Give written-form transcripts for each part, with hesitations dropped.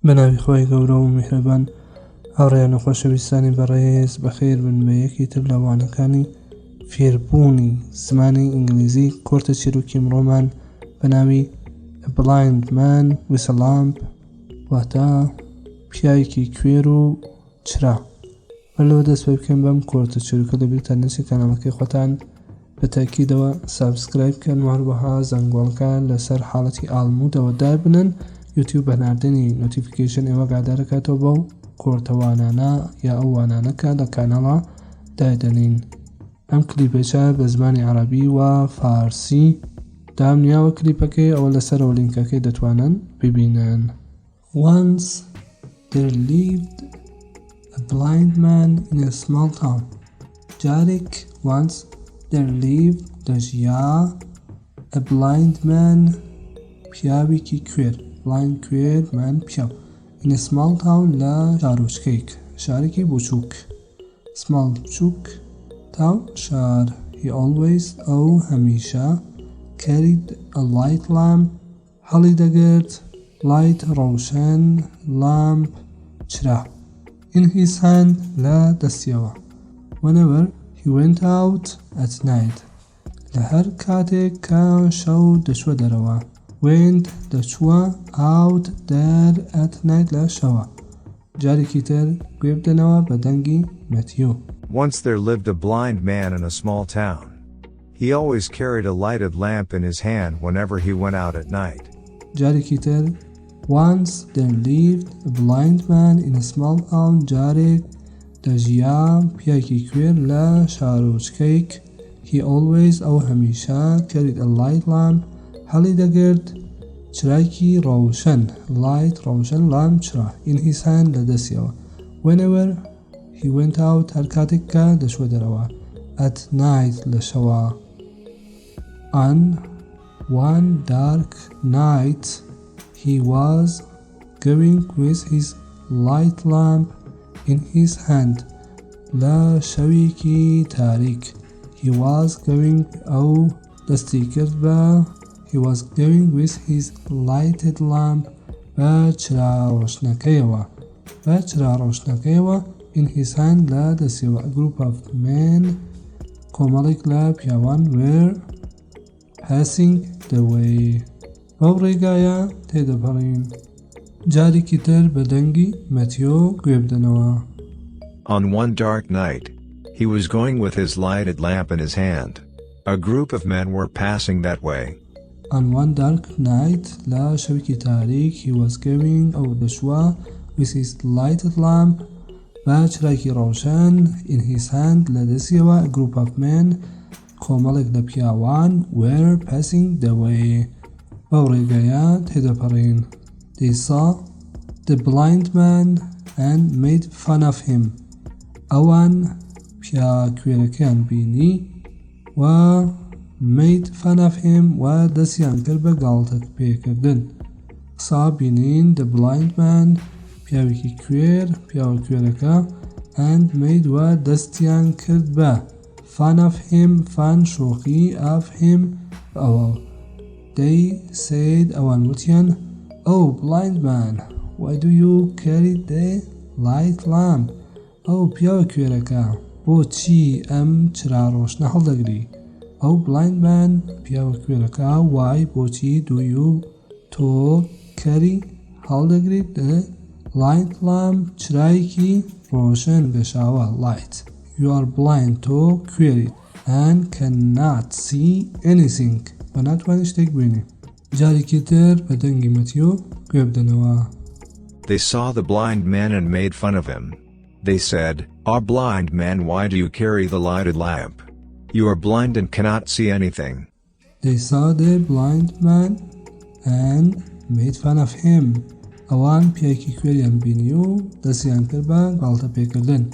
بەناوی خۆی گەورە و میهرەبان هاوڕێیان و خۆشەویستانی بەڕێز بەخێر بن بە یەکێتر لە وانەکانی فیربوونی زمانی ئینگلیزی کورتە چیرۆکی مرۆمان بەناوی بلايند مان with a lamp واتە پیاوێکی کوێر و چرا. بەلەوە دەست پێ بکەن بەم کورتە چیرۆکە لە بیرتان نووسی کاناڵەکەی خۆتان بە تاکیدەوە سابسکرایب بکەن و هەروەها زەنگۆڵکە لەسەر حاڵەتی ئالمودەوە دابنن. یوتیوب بەناردنی نۆتیفیکیشن ئێوە ئاگادارەکاتەوە بەو کورتەوانانە یا ئەو وانانەکە لە کاناڵە دادەنین. ئەم کلیپەچە بە زمانی عەرەبی و فارسی دامنیاوە کلیپەکەی ئەوە لەسەرەوە لینکەکەی دەتوانن ببینن. Once there lived a blind man in a small town. جارێک once there lived دەژیا a blind man پیاوێکی کوێر blind کوێر man پیاو in a small town لە شارۆچکەیەک شارێکی بچووک small بچووک town شار. he always ئەو هەمیشە carried a light lamp هەڵی دەگرت light ڕەوشەن lamp چرا in his hand لە دەستیەوە. whenever he went out at night لە هەر کاتێک کە شەو دەچوە دەرەوە went دەچوە out there at night لە شەوە. جارێکی تر گوێ بدەنەوە بە دەنگی مەتیۆ. Once there lived a blind man in a small town. He always carried a lighted lamp in his hand whenever he went out at night. جارێکی تر once there lived a blind man in a small town جارێک دەژیا پیاوێکی کوێر لە شارۆچکەیەک he always ئەو هەمیشە carried a light lamp هەڵی دەگرت چرایکی ڕەوشەن light ڕەوشەن lamp چرا in his hand لە دەستیەوە. whenever he went out هەر کاتێک کە دەچوە دەرەوە at night لە شەوە. on one dark night he was going with his light lamp in his hand لە شەوێکی تاریک he was going ئەو دەستی کرد بە he was going with his lighted lamp بە چراڕۆشنەکەیەوە in his hand لە دەستیەوە. a group of men کۆمەڵێک لە پیاوان were passing the way بەو ڕێگایە تێدەپەڕین. جارێکی تر بە دەنگی مەتیۆ گوێ بدەنەوە. On one dark night, he was going with his lighted lamp in his hand. A group of men were passing that way. On one dark night لە شەوێکی تاریک he was going ئەو دەچوە with his lighted lamp بە چرایکی ڕەوشەن in his hand لە دەستیەوە. a group of men کۆمەڵێک لە پیاوان were passing the way بەو ڕێگایە تێدەپەڕین. they saw the blind man and made fun of him ئەوان پیا کوێرەکەیان بینی و made fun of him و دەستیان کرد بە گاڵتە پێکردن. قسا بینین the blind man پیاوێکی کوێر پیاوە کوێرەکە and made و دەستیان کرد بە fun of him fun شوخی of him ئەوە. they said ئەوان وتیان oh blind man why do you carry the light lamp ئەو پیاوە کوێرەکە بۆچی ئەم چراڕۆشنە هەڵدەگری. ئەو blind man پیاوە کوێرەکە why بۆچی do you تۆ carry هەڵدەگریت the light lamp چرایکی ڕۆشن بێشاوە light. you are blind تۆ کوێریت and cannot see anything و ناتوانێت شتێک ببینی. جارێکی تر بە دەنگی مەتیۆ گوێ بدەنەوە. They saw the blind man and made fun of him. They said, "Ah, blind man, why do you carry the lighted lamp? You are blind and cannot see anything." They saw the blind man and made fun of him. ئەوان پیاوێکی کوێریان بینی و دەستیان کرد بە گاڵتە پێکردن.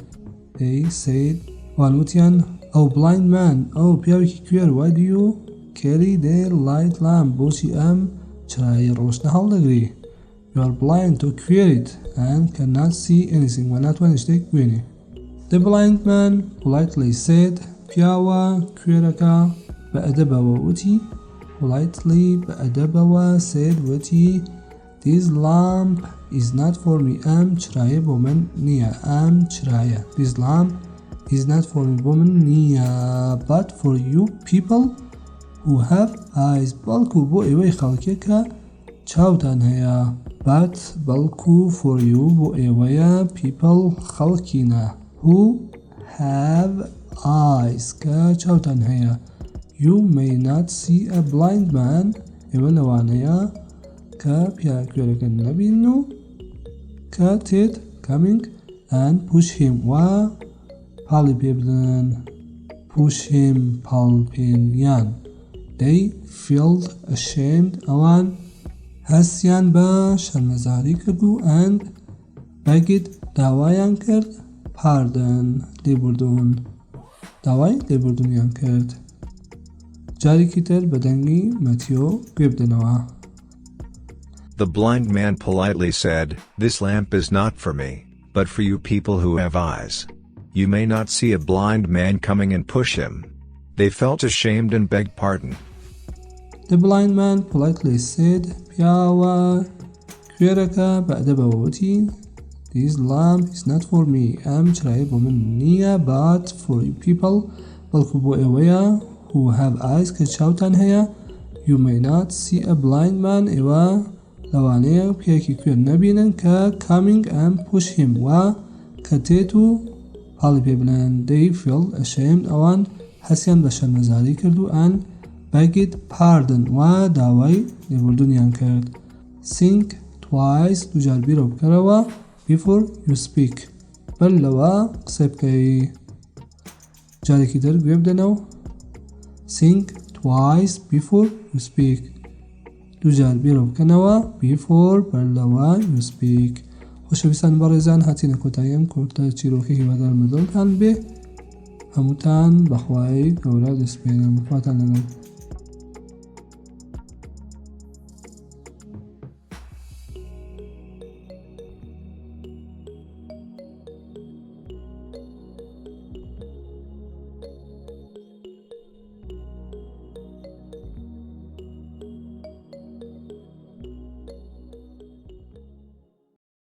They said ئەوان وتیان ئەو blind man ئەو پیاوێکی کوێر why do you carry the light lamp بۆچی ئەم چرای ڕۆشنە هەڵدەگری. you are blind تۆ کوێریت and cannot see anything و ناتوانێت شتێک ببینی. the blind man politely said پیاوە کوێرەکە بە ئەدەبەوە وتی politely بە ئەدەبەوە said وتی This lamp is not for me. ئەم چرایە بۆ من نییە. ئەم چرایە. This lamp is not for me. بۆ من نییە. But for you people who have eyes. بەڵکو بۆ ئێوەی خەڵکێ کە چاوتان هەیە. But بەڵکو for you بۆ ئێوەیە people خەڵکینە. Who have eyes کە چاوتان هەیە. You may not see a blind man. ئێوە لەوانەیە کە پیاکوێرەکە نەبین و کە تێت coming and push him و پاڵی پێ بدەن. push him پاڵپێنیان. They felt ashamed. ئەوان هەستیان بە شەرمەزاری کرد و and begged داوایان کرد pardon لێبوردون. داوای لێبوردنیان کرد. جارێکی تر بە دەنگی مەتیۆ گوێ بدەنەوە. The blind man politely said, "This lamp is not for me, but for you people who have eyes. You may not see a blind man coming and push him." They felt ashamed and begged pardon. The blind man politely said, پیاوە کوێرەکە بەئەدەبەوەتی This lamp is not for me. ئەم چرایە بۆ من نییە but for you people بەڵکو بۆ ئێوەیە who have eyes کە چاوتان هەیە. You may not see a blind man. ئێوە لەوانەیە پیاکی کوێر نەبینن کە coming and push him و کە تێت و پاڵی پێ بنێن. They felt ashamed. ئەوان هەستیان بە شەرمەزاری کرد و and begged pardon و داوای لێبوردنیان کرد. Think twice دوجار بیرۆ بکەرەوە before you speak. بەر لەوە قسە بکەی. جارێکی دەر گوێ بدەنەوە. Think twice before you speak. دوجار بیرۆ بکەنەوە before بەر لەوە you speak. خۆشەویستان بەڕێزان هاتینە کۆتاییم کورتە چیرۆکێکی بەدار مەدڵتان بێ. هەمووتان بەخوای گەورە دەسپێنم. خواتان لەگەڵ.